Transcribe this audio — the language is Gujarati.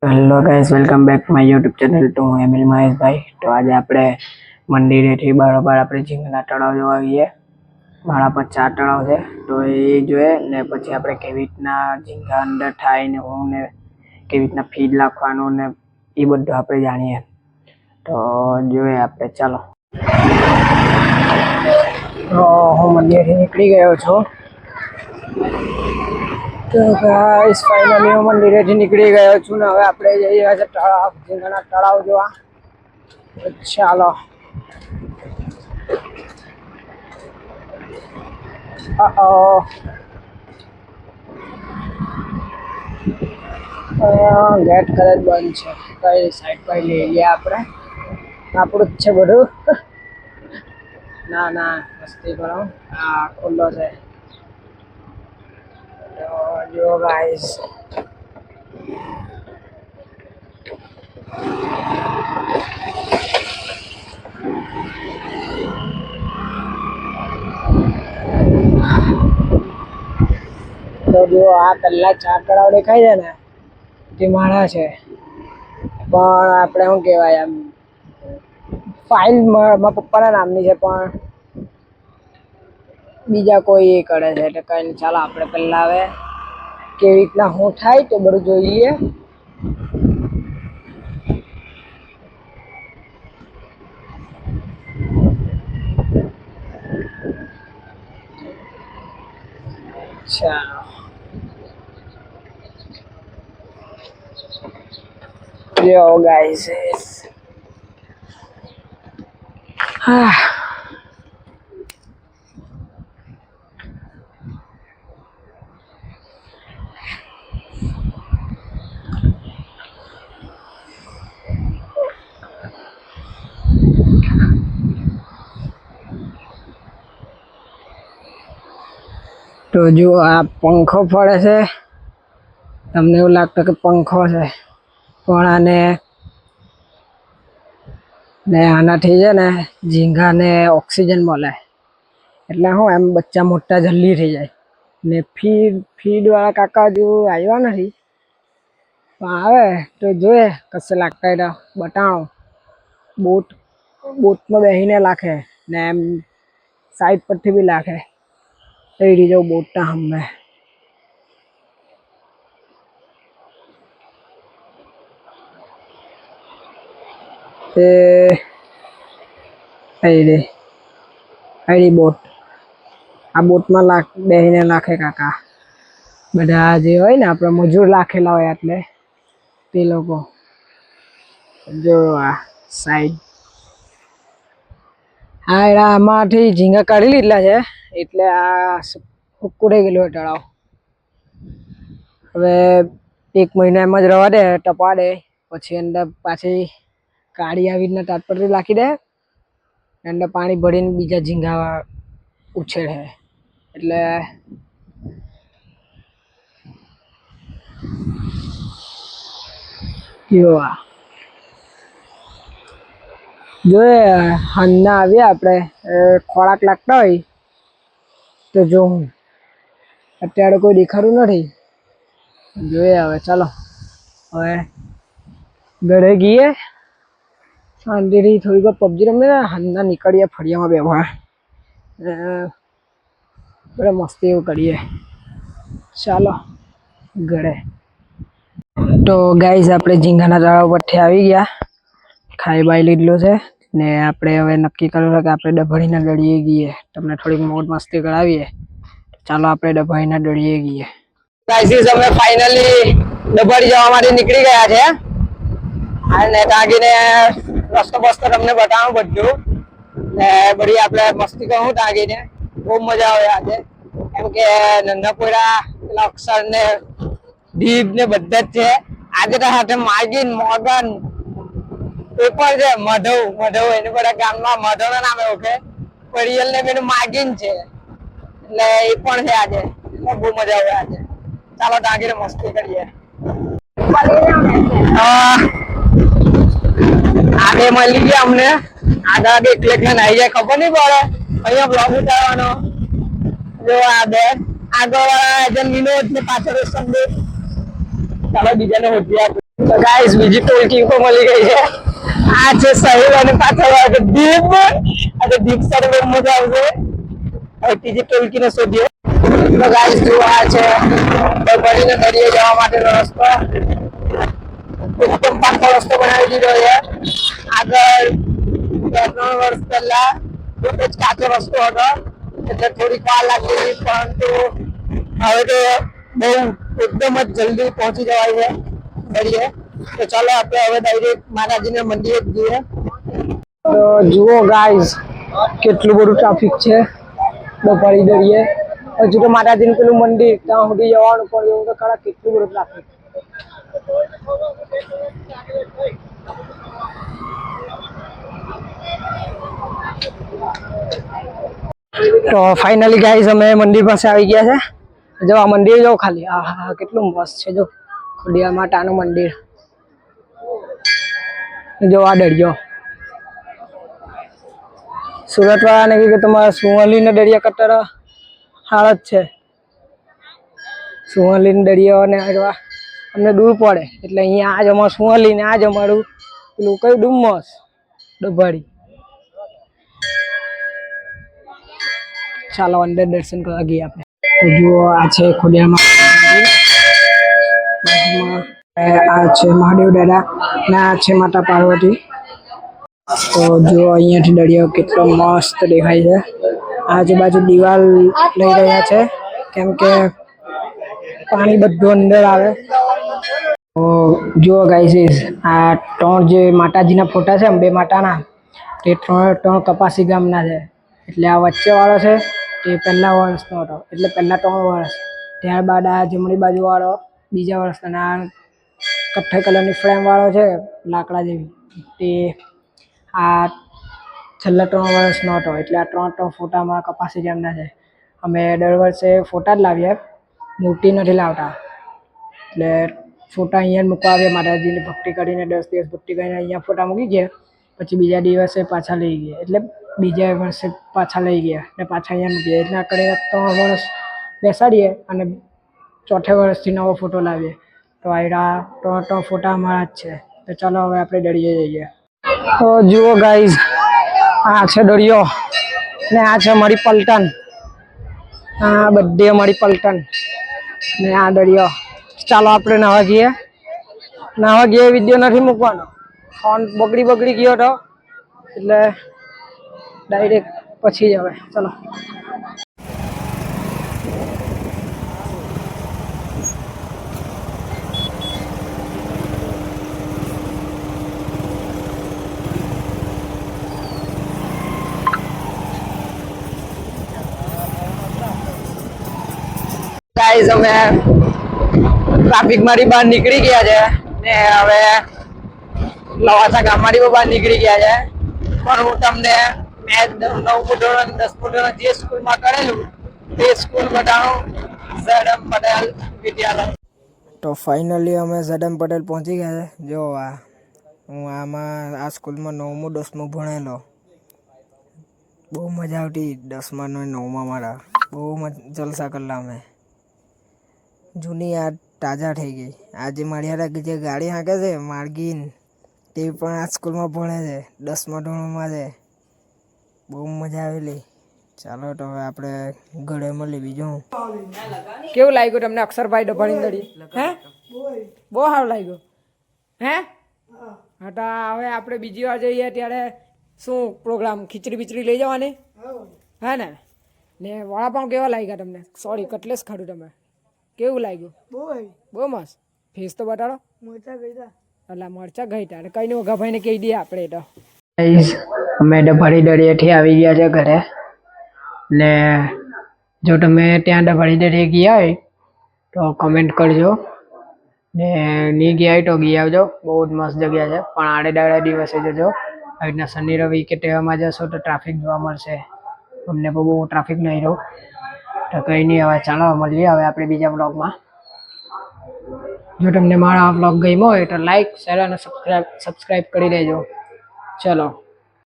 Hello guys, welcome back my YouTube channel to Emil Maheshbhai. તો આજે આપણે મંદિરેથી બરોબર આપણે ઝીંગના તળાવ જોવા આવીએ. મારા પર 4 તળાવ છે, તો એ જોઈએ ને પછી આપણે કેવી રીતના ઝીંગા અંદર થાય ને હું ને કેવી રીતના ફીડ નાખવાનું ને એ બધું આપણે જાણીએ. તો જોઈએ આપણે, ચાલો. તો હું મંદિરેથી નીકળી ગયો છું. તો ગાઈસ ફાઇનલી હું મંદિરેથી નીકળી ગયો છું ને હવે આપણે જઈ રહ્યા છે તળાવ, ઝીંગાના તળાવ જોવા. ચાલો. ગેટ કદાચ બંધ છે, કઈ સાઈડ પર લઈ લઈએ આપણે. આપણું જ છે બધું. ના મસ્તી કરો, હા ખુલ્લો છે. જો ગાઈસ, તો જો આ પહેલા 4 તળાવ દેખાય છે ને તે મારા છે, પણ આપણે શું કહેવાય એમ ફાઇલ મારા પપ્પાના નામની છે, પણ બીજા કોઈ એ કરે છે. એટલે કઈ નહીં, ચાલો આપણે પહેલા હવે કેવી રીતના શું થાય તો બધું જોઈ લઈએ. ચાલો જો ગાઈસ, તો જો આ પંખો ફરે છે. તમને એવું લાગતું કે પંખો છે, પણ આનાથી છે ને ઝીંગાને ઓક્સિજન મળે, એટલે શું એમ બચ્ચા મોટા જલ્દી થઈ જાય. ને ફીડ વાળા કાકા હજુ આવ્યા નથી, પણ આવે તો જોઈએ કશે લાગતા હોય તો બતાવો. બોટમાં બેસીને લાખે ને એમ સાઈડ પરથી બી લાખે. એ રીજો બોટના હમે આઈડી બોટ, આ બોટમાં બેસીને લાખે કાકા. બધા જે હોય ને આપણે મજૂર લાખેલા હોય એટલે તે લોકો. જો આ સાઈડ આમાંથી ઝીંગા કાઢી લીધેલા છે, એટલે આ ઉકળે ગયેલું તળાવ. હવે 1 મહિના એમ જ રહેવા દે, ટપા દે, પછી અંદર પાછી કાળી આવી રીતના તાટપત્રી નાખી દે, અંદર પાણી ભરીને બીજા ઝીંગા ઉછેરે. એટલે જોઈએ હાંજના આવીએ આપણે, ખોરાક લાગતા હોય તો જોઉં. અત્યારે કોઈ દેખાડું નથી, જોઈએ હવે. ચાલો હવે ઘરે ગઈએ, શાંતિથી થોડીક વાર પબજી રમીએ, હાંજના નીકળીએ ફળિયામાં બેસવા, બરાબર મસ્તી એવું કરીએ. ચાલો ઘરે. તો ગાઈઝ આપણે ઝીંગાના તળાવ પરથી આવી ગયા, ખાઈ બાઈ લીધલું છે ને આપણે હવે નક્કી કર્યું છે કે આપણે ડભણીના દળીએ ગઈએ. તમને થોડીક મોજ મસ્તી કરાવીએ. ચાલો આપણે ડભણીના દળીએ ગઈએ. ગાઈઝ અમે ફાઇનલી ડભણી જવા માટે નીકળી ગયા છે, અને તાગીને રસ્તો બસ્તો તમને બતાવું બધું ને બધી આપણે મસ્તી કરું તાગીને. બહુ મજા આવે આજે, કેમ કે નંદાપુરા પેલા અક્ષર ને દીપ ને બધા જ છે. આજે તો સાથે માગીન મોગન પેપર છે, મધવ એને બધા ગામમાં મધવ ના નામે ઓળખે, પરિયલ ને પેલું માગીન છે, એટલે એ પણ છે આજે. એટલે બહુ મજા આવે આજે. ચાલો તાગીને મસ્તી કરીએ. આગે મળી ગયા અમને, આગળ એકલે નાઈ જાય ખબર નહીં પડે. અહીંયા બ્લોગ ઉતારવાનો. જો આ બે આગળ વાળા વિનોદ ને પાછળ સંદીપ. ચાલો બીજાને હોતી આપે. તો ગાઈસ બીજી ટોલકી ઉપર મળી ગઈ છે. આ છે સાહિલ અને પાછળ આવે દીપ. આ દીપ સાથે મજા આવશે. હવે ત્રીજી ટોલકીને શોધીએ. તો ગાઈસ જો આ છે બળીને દરિયે જવા માટેનો રસ્તો. એકદમ પાકો રસ્તો બનાવી દીધો છે. આગળ 2-3 વર્ષ પહેલા ખૂબ જ કાચો રસ્તો હતો, એટલે થોડીક વાર લાગતી હતી, પરંતુ હવે તો બહુ એકદમ જ જલ્દી પહોંચી જવાય છે દરિયે. તો ચાલો આપણે હવે ડાયરેક્ટ માતાજીના મંદિરે જઈએ. તો જુઓ ગાઈસ કેટલું બધું ટ્રાફિક છે બપારી દરિયે. હજુ તો માતાજીનું પેલું મંદિર ત્યાં સુધી જવાનું પણ એવું તો ખરા કેટલું બધું ટ્રાફિક. તો ફાઇનલી ગાઈસ અમે મંદિર પાસે આવી ગયા છે. જો આ મંદિર જો ખાલી આ કેટલું મસ્ત છે. જો ખોડિયાર માતાનું મંદિર. જો આ દરિયો સુરત વાળાને કીધું તમારા સુવર્ણીનો દરિયા કટ્ટર હાલ જ છે. સુવર્ણી દરિયો ને અમને દૂર પડે એટલે અહીંયા આજ અમારું સુવર્ણી ને આજ અમારું પેલું કયું ડુમસ ડભાડી. ચાલો અંદર દર્શન કરવા ગઈએ આપણે. જુઓ આ છે ખોડિયાર માતા, આ છે મહાદેવ દાદા ને આ છે માતા પાર્વતી. તો જો અહીંયાથી દરિયો કેટલો મસ્ત દેખાય છે. આજુબાજુ દિવાલ લઈ રહ્યા છે કેમ કે પાણી બધું અંદર આવે. તો જુઓ ગાઈસ આ 3 જે માતાજીના ફોટા છે અંબે માતાના, તે 3 કપાસી ગામના છે. એટલે આ વચ્ચે વાળો છે તે પહેલા વર્ષનો હતો, એટલે પહેલા 3 વર્ષ. ત્યારબાદ આ જમણી બાજુ વાળો બીજા વર્ષનો. આ કથ્થઈ કલરની ફ્રેમ વાળો છે લાકડા જેવી, તે આ છેલ્લા 3 વર્ષનો હતો. એટલે આ 3 ફોટામાં કપાસી ગામના છે. અમે દર વર્ષે ફોટા જ લાવીએ, મૂર્તિ નથી લાવતા. એટલે ફોટા અહીંયા જ મૂકવા આવીએ. માતાજીની ભક્તિ કરીને 10 દિવસ ભક્તિ કરીને અહીંયા ફોટા મૂકી ગયા, પછી બીજા દિવસે પાછા લઈ ગયા. એટલે બીજા વર્ષે પાછા લઈ ગયા ને પાછા અહીંયા મૂકીએ. એટલા કરીને 3 વર્ષ બેસાડીએ અને ચોથે વર્ષથી નવો ફોટો લાવીએ. તો આ 3 ફોટા અમારા જ છે. તો ચાલો હવે આપણે દરિયે જઈએ. તો જુઓ ગાઈઝ આ છે દરિયો ને આ છે અમારી પલટન. આ બધી અમારી પલટન ને આ દરિયો. ચાલો આપણે નાવા જઈએ. વિડીયો નથી મૂકવાનો, ફોન બગડી ગયો હતો એટલે ડાયરેક્ટ પછી જ હવે ચલો. ગાઈસ અમે ટ્રાફિક માંથી બહાર નીકળી ગયા છે ને હવે લવાસા ગામમાંથી બહાર નીકળી ગયા છે. પણ હું તમને 9મું ધોરણ 10મું ધોરણ જે સ્કૂલમાં કરેલું તે સ્કૂલ બતાવું, ZM પટેલ વિદ્યાલય. તો ફાઇનલી અમે ZM પટેલ પહોંચી ગયા છે. જો હું આ સ્કૂલમાં 9મું 10મું ભણેલો. બહુ મજા આવતી 10મા ને 9મા મારા. બહુ જલસા કરલા અમે. જૂની યાદ તાજા થઈ ગઈ. આજે મારી હારે જે ગાડી હાંકે છે માર્ગીન, તે પણ આ સ્કૂલમાં ભણે છે, 10મા ધોરણમાં છે. બહુ મજા આવેલી. ચાલો તો હવે આપણે ઘરે મળી. બીજું કેવું લાગ્યું તમને અક્ષરભાઈ ડભાણી દડી? હે બહુ સારું લાગ્યું. હે હા તો હવે આપણે બીજી વાર જઈએ ત્યારે શું પ્રોગ્રામ? ખીચડી બીચડી લઈ જવાની હે ને? વડાપાઉં કેવા લાગ્યા તમને? સોરી કટલેસ ખાધું તમે, કેવું લાગ્યું? બહુ મસ્ત. ફેસ તો બતાડો. મરચા ગઈ તા કઈ નહીં, ઓઘા ભાઈને કહી દઈએ આપણે. તો અમે ડભાડી દરિયેથી આવી ગયા છે ઘરે. ને જો તમે ત્યાં ડભાડી દરિયે ગયા હોય તો કમેન્ટ કરજો, ને નહીં ગયા હોય તો ગયા આવજો. બહુ જ મસ્ત જગ્યા છે. પણ આડે દાડે દિવસે જજો. આવી રીતના શનિ રવિ કે તહેવારમાં જશો તો ટ્રાફિક જોવા મળશે. અમને બહુ ટ્રાફિક નહીં રહ્યું. તો કંઈ નહીં, હવે ચાલો મળીએ હવે આપણે બીજા બ્લોગમાં. જો તમને મારા બ્લોગ ગમ્યો હોય તો લાઈક, શેર અને સબસ્ક્રાઈબ કરી દેજો. ચલો.